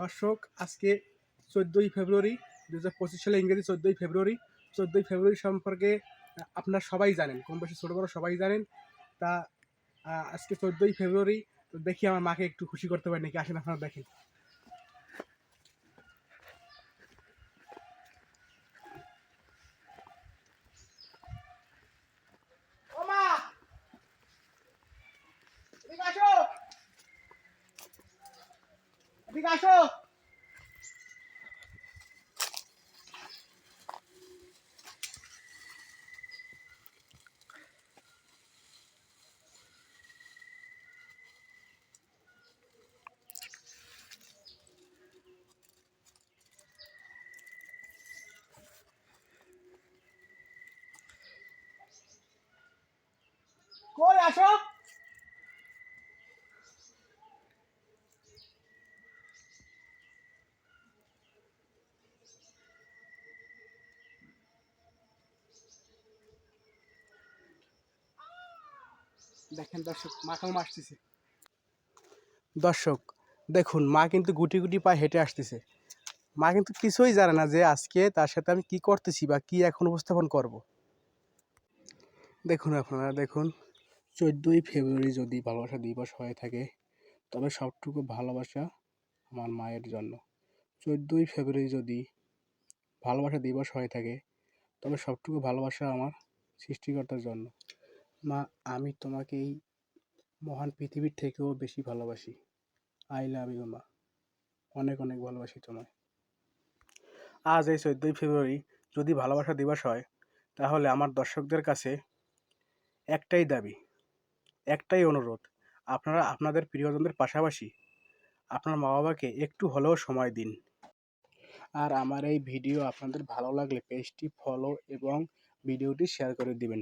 দর্শক, আজকে 14ই ফেব্রুয়ারি 2025 সালে, ইংরেজি 14ই ফেব্রুয়ারি সম্পর্কে আপনারা সবাই জানেন, কম বেশি ছোটো বড় সবাই জানেন। তা আজকে 14ই ফেব্রুয়ারি, তো দেখি আমার মাকে একটু খুশি করতে পারি নাকি। আসেন আপনারা দেখেন। ও মা, এদিকে আসো, এদিকে আসো। কই আসো। দেখেন দর্শক, মাকেও আসতেছে। দর্শক দেখুন, মা কিন্তু গুটি গুটি পায়ে হেঁটে আসতেছে। মা কিন্তু কিছুই জানে না যে আজকে তার সাথে আমি কি করতেছি বা কি এখন উপস্থাপন করব। দেখুন, আপনারা দেখুন, 14ই ফেব্রুয়ারি যদি ভালোবাসা দিবস হয়ে থাকে, তবে সবটুকু ভালোবাসা আমার মায়ের জন্য। 14ই ফেব্রুয়ারি যদি ভালোবাসা দিবস হয়ে থাকে, তবে সবটুকু ভালোবাসা আমার সৃষ্টিকর্তার জন্য। মা, আমি তোমাকে এই মহান পৃথিবীর থেকেও বেশি ভালোবাসি। আই লাভ ইউ মা, অনেক অনেক ভালোবাসি তোমায়। আজ এই 14ই ফেব্রুয়ারি যদি ভালোবাসা দিবস হয়, তাহলে আমার দর্শকদের কাছে একটাই দাবি, একটাই অনুরোধ, আপনারা আপনাদের প্রিয়জনদের পাশাপাশি আপনার মা বাবাকে একটু হলেও সময় দিন। আর আমার এই ভিডিও আপনাদের ভালো লাগলে পেজটি ফলো এবং ভিডিওটি শেয়ার করে দিবেন।